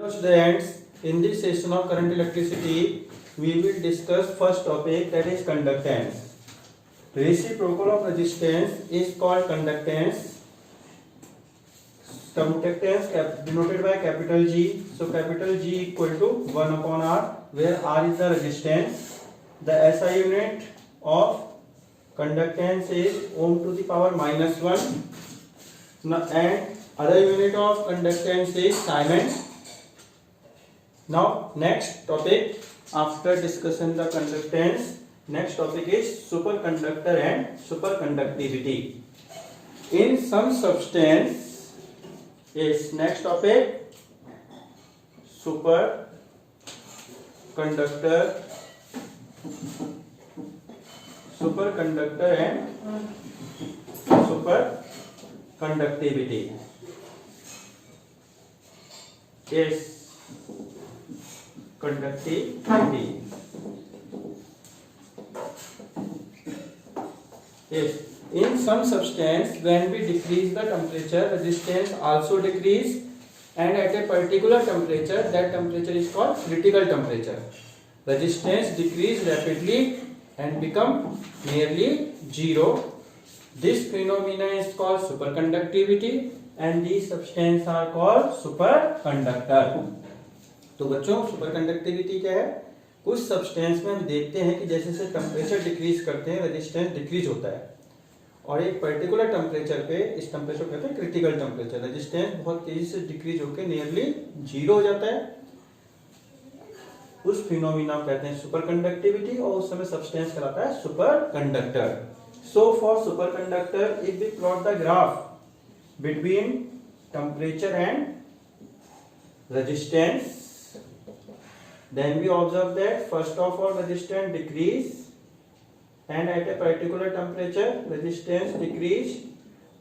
Students, in this session of current electricity, we will discuss first topic, that is conductance. Reciprocal of resistance is called conductance. Conductance denoted by capital G. So capital G equal to 1 upon R, where R is the resistance. The SI unit of conductance is ohm to the power minus 1. And other unit of conductance is Siemens. Now next topic, after discussing the conductance, next topic is superconductor and superconductivity. In some substance is next topic, superconductor and superconductivity. Yes. Conductivity. Yes. In some substance, when we decrease the temperature, resistance also decrease, and at a particular temperature, that temperature is called critical temperature. Resistance decrease rapidly and become nearly zero. This phenomena is called superconductivity, and these substances are called superconductor. तो बच्चों superconductivity क्या है? कुछ substance में हम देखते हैं कि जैसे जैसे टेम्परेचर डिक्रीज करते हैं रेजिस्टेंस डिक्रीज होता है, और एक पर्टिकुलर टेम्परेचर पे, इस टेम्परेचर कहते हैं क्रिटिकल टेम्परेचर, रेजिस्टेंस बहुत तेजी से डिक्रीज होकर नियरली जीरो हो जाता है. उस फिनोमिना कहते हैं सुपरकंडक्टिविटी, और उस समय सब्सटेंस कहलाता है superconductor. So for superconductor, if we plot the graph between temperature and resistance, then we observe that first of all resistance decrease, and at a particular temperature resistance decrease.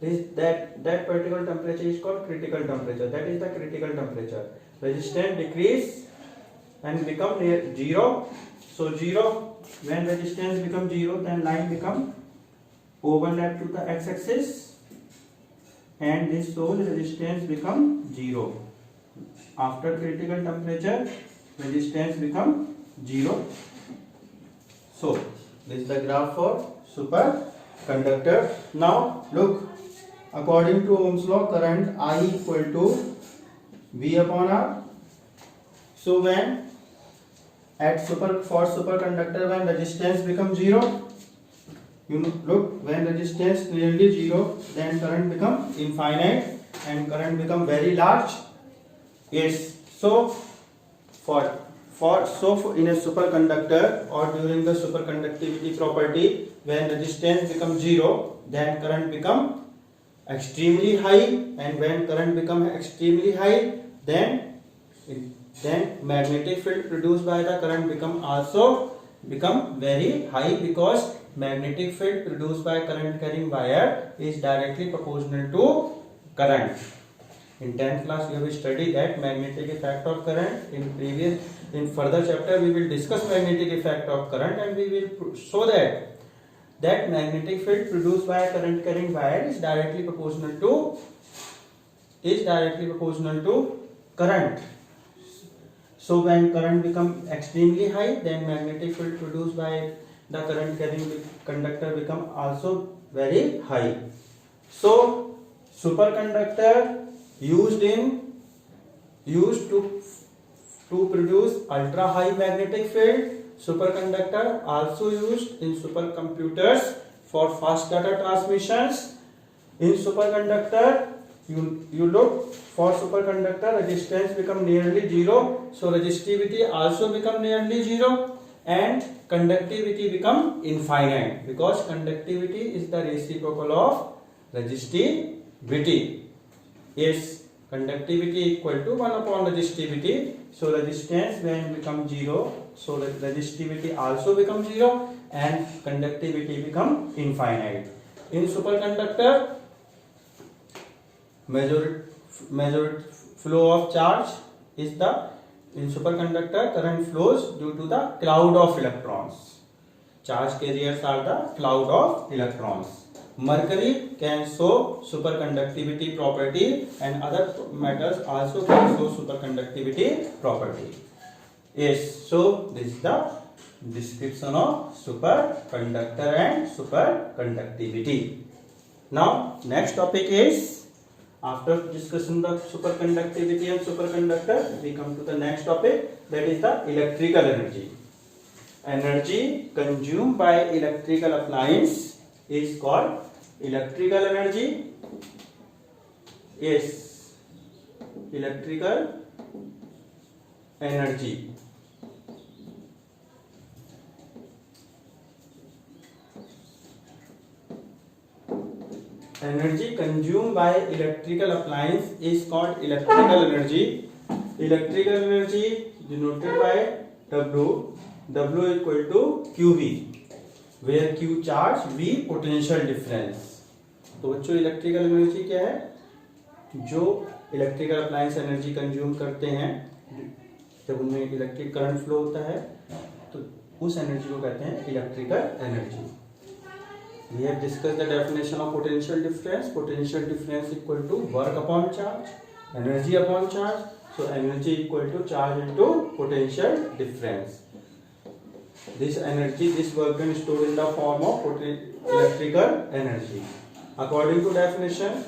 That particular temperature is called critical temperature. That is the critical temperature. Resistance decrease and become near zero. So zero, when resistance become zero, then line become overlap to the x-axis, and this shows resistance become zero. After critical temperature, resistance become zero. So this is the graph for superconductor. Now look, according to Ohm's law, current I equal to V upon R. So when for superconductor, when resistance becomes zero, look, when resistance nearly zero, then current become infinite and current become very large. Yes. So in a superconductor, or during the superconductivity property, when resistance becomes zero, then current become extremely high, and when current become extremely high, then magnetic field produced by the current become very high, because magnetic field produced by current carrying wire is directly proportional to current. In 10th class we have studied that magnetic effect of current. In further chapter we will discuss magnetic effect of current, and we will show that magnetic field produced by a current carrying wire is directly proportional to current. So when current become extremely high, then magnetic field produced by the current carrying conductor become also very high. So superconductor used to produce ultra high magnetic field. Superconductor also used in supercomputers for fast data transmissions. In superconductor, you look, for superconductor resistance become nearly zero, so resistivity also become nearly zero, and conductivity become infinite, because conductivity is the reciprocal of resistivity. Yes, conductivity equal to 1 upon resistivity. So resistance when become zero, so resistivity also become zero, and conductivity become infinite. In superconductor, major flow of charge is in superconductor, current flows due to the cloud of electrons. Charge carriers are the cloud of electrons. Mercury can show superconductivity property and other metals also can show superconductivity property. Yes, so this is the description of superconductor and superconductivity. Now next topic is, after discussing the superconductivity and superconductor, we come to the next topic, that is the electrical energy. Energy consumed by electrical appliance is called electrical energy. Yes, electrical energy. Energy consumed by electrical appliance is called electrical energy. Electrical energy denoted by W. W equal to QV, where Q charge, V potential difference. तो बच्चों electrical energy क्या है? जो electrical appliance energy consume करते हैं, जब उनमें electric current flow होता है, तो उस एनर्जी को कहते हैं electrical energy. We have discussed the definition of potential difference. Potential difference equal to work upon charge, energy upon charge. So energy equal to charge into potential difference. This energy, this work done stored in the form of electrical energy. According to definition,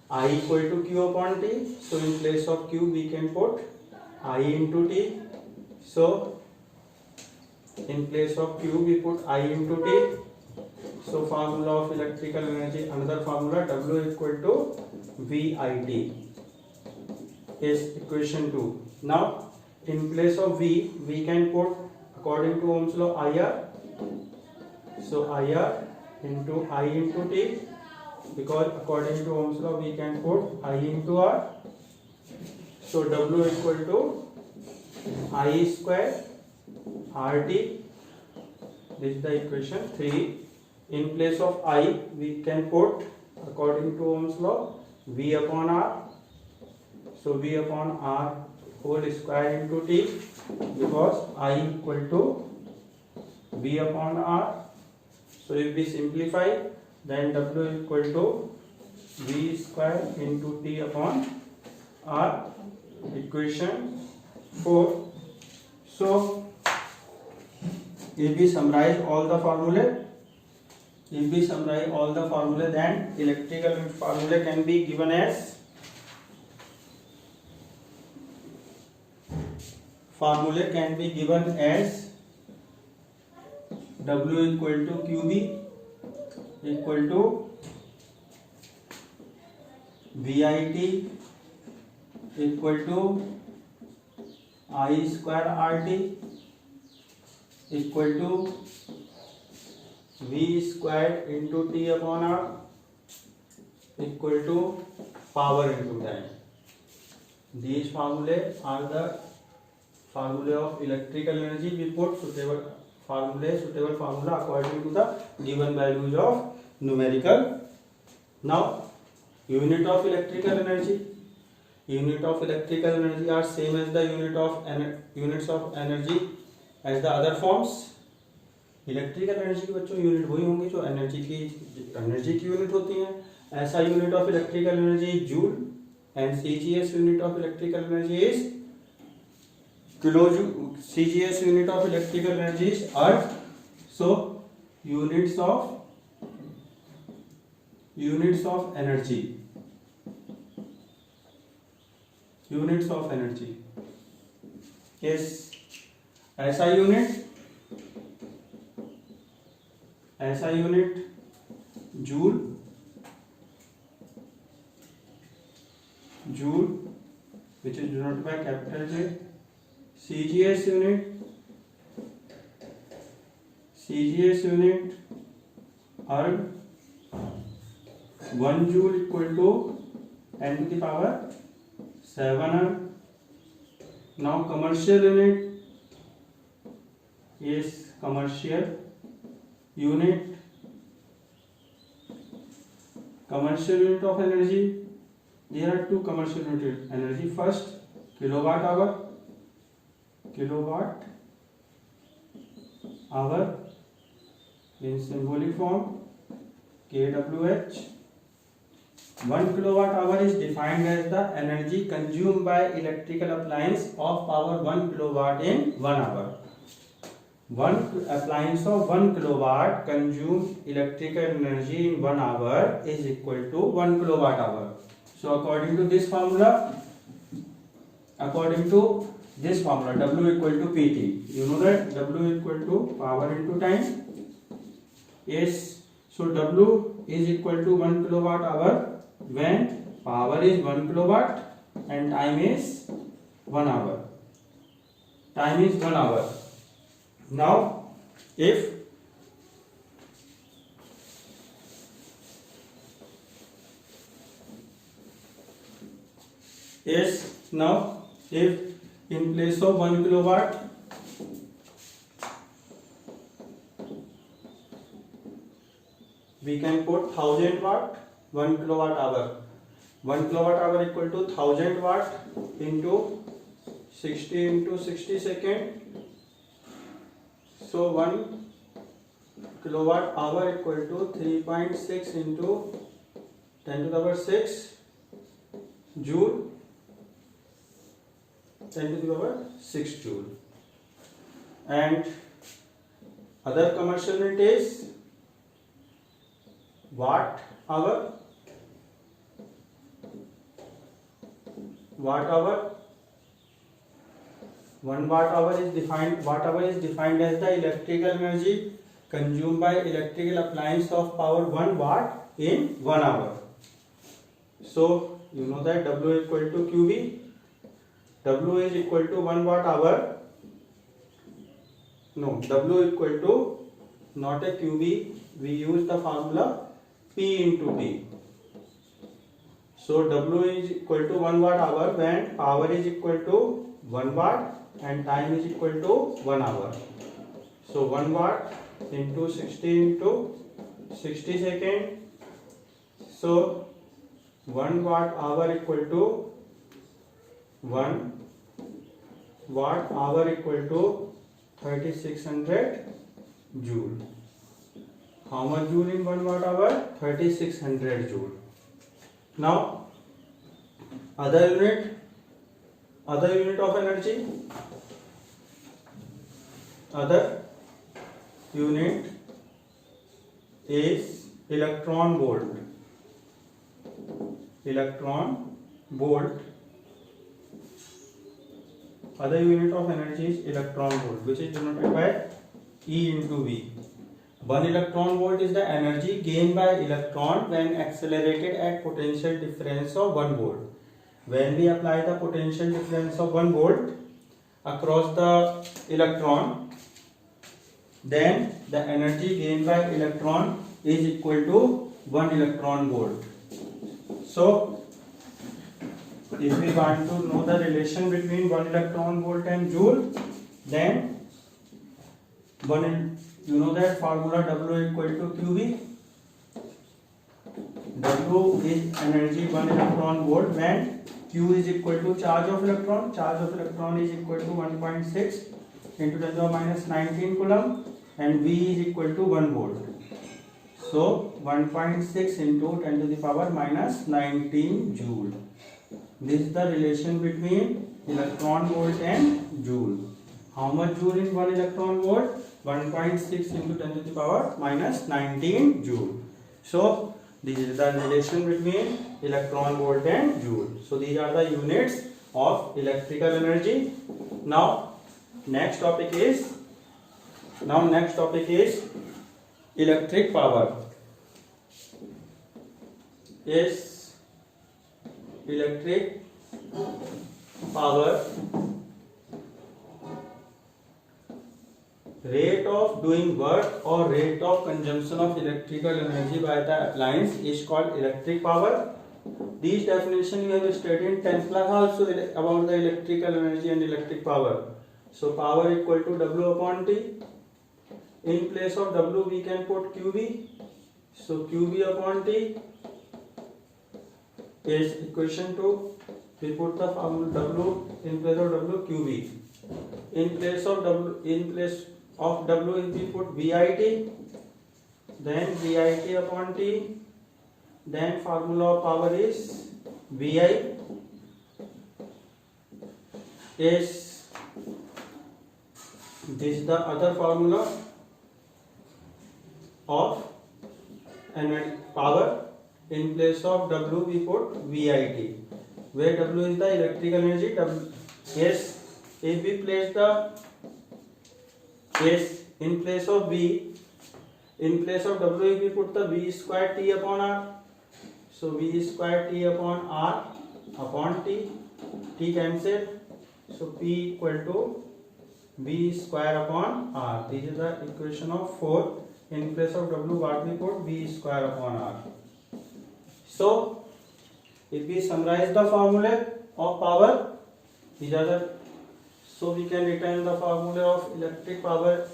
I equal to Q upon T. So in place of Q we can put I into T. So in place of Q we put I into T. So formula of electrical energy, another formula, W equal to VIT is equation 2. Now in place of V we can put, according to Ohm's law, IR. So IR into I into T, because according to Ohm's law we can put I into R. So W equal to I square RT. This is the equation 3. In place of I we can put, according to Ohm's law, V upon R. So V upon R whole square into T, because I equal to V upon R. So if we simplify, then W equal to V square into T upon R, equation 4. So if we summarize all the formulae, then electrical formula can be given as, W equal to QB equal to VIT equal to I square RT equal to V square into T upon R equal to power into time. These formulae are the formula of electrical energy. We put suitable formula according to the given values of numerical. Now unit of electrical energy. Unit of electrical energy are same as the units of energy as the other forms. Electrical energy के बच्चों unit वही होंगे जो energy की unit होती हैं. ऐसा unit of electrical energy joule and CGS unit of electrical energy is kilojoule. CGS unit of electrical energy is Earth. So units of energy. Yes, ऐसा unit joule which is denoted by capital J. CGS unit erg 1 joule equal to 10 to the power 7 erg. Now commercial unit is commercial unit of energy. There are two commercial unit energy. First, kilowatt hour in symbolic form, kWh. 1 kilowatt hour is defined as the energy consumed by electrical appliance of power 1 kilowatt in 1 hour. One appliance of 1 kilowatt consumes electrical energy in 1 hour is equal to 1 kilowatt hour. So according to this formula, W equal to PT. You know that W equal to power into time. Yes. So W is equal to 1 kilowatt hour when power is 1 kilowatt and time is 1 hour. Time is 1 hour. Now if in place of 1 kilowatt we can put 1000 watt, 1 kilowatt hour. 1 kilowatt hour equal to 1000 watt into 60 into 60 second. So 1 kilowatt hour equal to 3.6 into 10 to the power 6 joule, 10 to the power 6 joule. And other commercial unit is watt hour. Watt hour. 1 watt hour is defined as the electrical energy consumed by electrical appliance of power 1 watt in 1 hour. So you know that W equal to QV. W is equal to 1 watt hour. No, W equal to not a QV. We use the formula P into T. So W is equal to 1 watt hour when power is equal to 1 watt and time is equal to 1 hour. So 1 watt into 60 into 60 second. So 1 watt hour equal to 1 watt hour equal to 3600 joule. How much joule in 1 watt hour? 3600 joule. Now other unit of energy. Other unit is electron volt. Other unit of energy is electron volt, which is denoted by E into V. 1 electron volt is the energy gained by electron when accelerated at potential difference of 1 volt. When we apply the potential difference of 1 volt across the electron, then the energy gained by electron is equal to 1 electron volt. So if we want to know the relation between 1 electron volt and joule, then you know that formula W equal to QV. W is energy 1 electron volt when Q is equal to charge of electron. Charge of electron is equal to 1.6 into 10 to the minus 19 coulomb and V is equal to 1 volt. So 1.6 into 10 to the power minus 19 joule. This is the relation between electron volt and joule. How much joule in 1 electron volt? 1.6 into 10 to the power minus 19 joule. So this is the relation between electron volt and joule. So these are the units of electrical energy. Now next topic is electric power. Is electric power rate of doing work or rate of consumption of electrical energy by the appliance is called electric power. These definition you have studied in 10th class also about the electrical energy and electric power. So power equal to W upon T. In place of W we can put QV. So QV upon T is equation 2. We put the formula W in place of W, QV. In place of W we put VIT. then VIT upon T, then formula of power is VI is this the other formula of energy power. In place of W we put VIT, where W is the electrical energy. Yes, if we place the yes in place of V, in place of W if we put the V square T upon R, so V square T upon R upon T, T cancel, so P equal to V square upon R. This is the equation of 4. In place of W what we put? V square upon R. So if we summarize the formula of power, these are the, so we can return the formula of electric power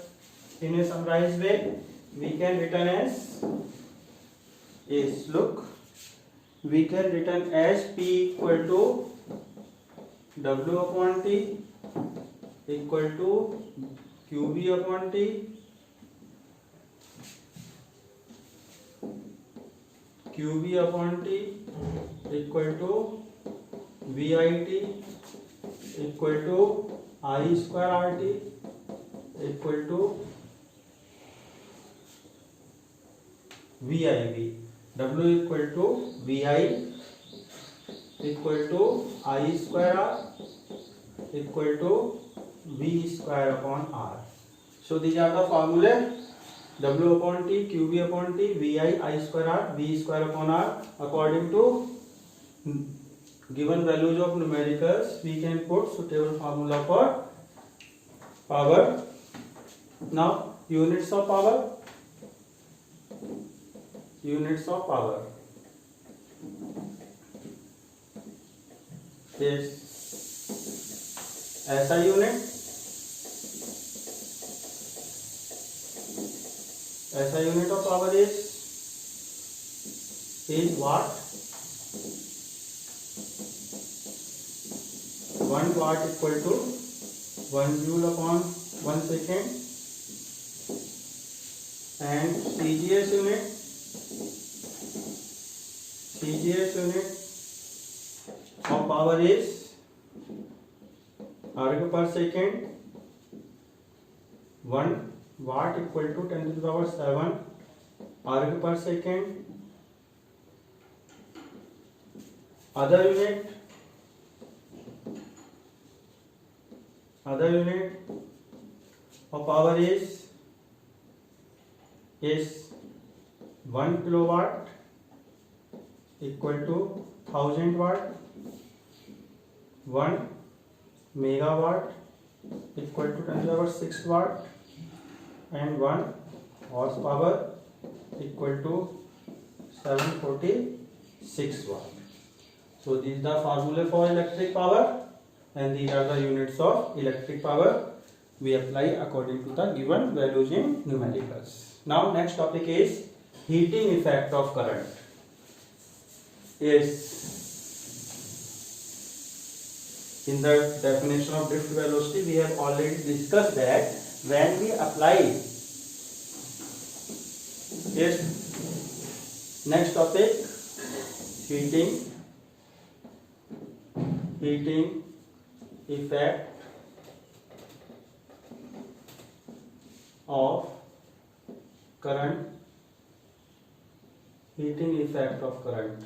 in a summarized way. We can return as is, look, we can return as P equal to W upon T equal to QV upon T, QV upon T equal to VIT equal to I square RT equal to VIV. W equal to VI equal to I square R equal to V square upon R. So these are the formula: W upon T, QV upon T, VI, I square R, V square upon R. According to given values of numericals, we can put suitable formula for power. Now units of power. Units of power is SI unit. SI unit of power is watt. 1 watt equal to 1 joule upon 1 second. And CGS unit of power is erg per second. 1 watt equal to 10 to the power 7 erg per second. Other unit of power is 1 kilowatt equal to 1000 watt. 1 megawatt equal to 10 to the power 6 watt, and 1 horsepower equal to 746 watt. So these are the formula for electric power, and these are the units of electric power we apply according to the given values in numericals. Now next topic is heating effect of current. In the definition of drift velocity, we have already discussed that when we apply next topic, heating effect of current. Heating effect of current.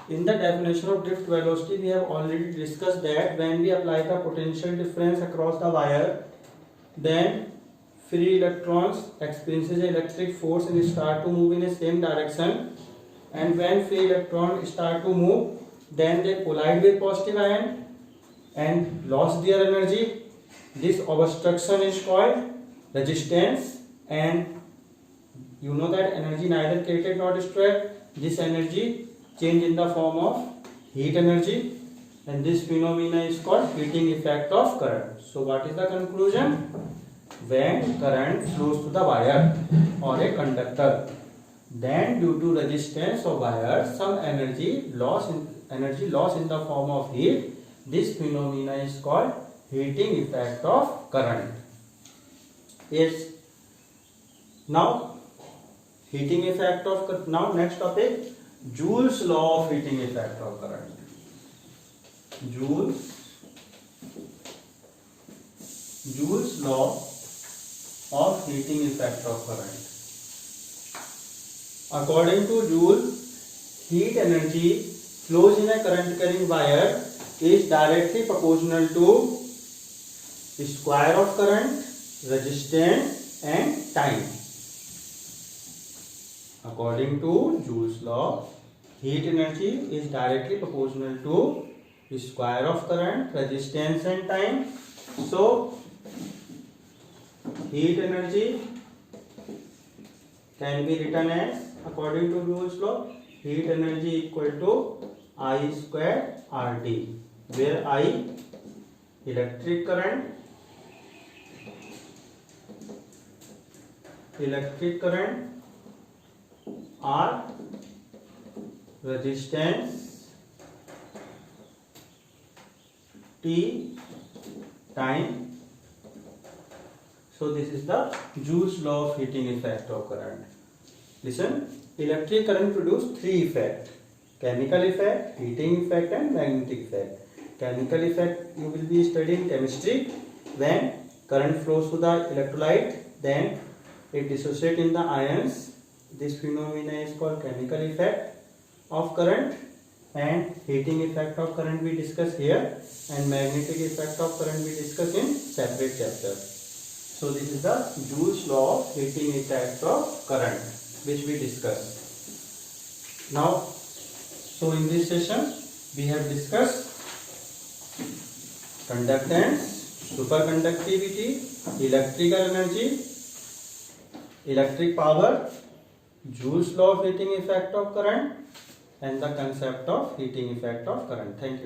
In the definition of drift velocity, we have already discussed that when we apply the potential difference across the wire, then free electrons experiences electric force and start to move in the same direction. And when free electrons start to move, then they collide with positive ion and lost their energy. This obstruction is called resistance, and you know that energy neither created nor destroyed. This energy change in the form of heat energy, and this phenomena is called heating effect of current. So what is the conclusion? When current flows to the wire or a conductor, then due to resistance of wire, some energy loss in the form of heat. This phenomena is called heating effect of current. Now heating effect of, now next topic, Joule's law of heating effect of current. Joule's law of heating effect of current. According to Joule, heat energy flows in a current carrying wire is directly proportional to square of current, resistance and time. According to Joule's law, heat energy is directly proportional to square of current, resistance and time. So heat energy can be written as, according to Joule's law, heat energy equal to I square RT, where I electric current, R resistance, T time. So this is the Joule's law of heating effect of current. Listen, electric current produce three effects: chemical effect, heating effect and magnetic effect. Chemical effect you will be studying chemistry. When current flows through the electrolyte, then it dissociates in the ions. This phenomenon is called chemical effect of current, and heating effect of current we discuss here, and magnetic effect of current we discuss in separate chapter. So this is the Joule's law of heating effect of current, which we discussed. Now, so in this session we have discussed conductance, superconductivity, electrical energy, electric power, Joule's law of heating effect of current, and the concept of heating effect of current. Thank you.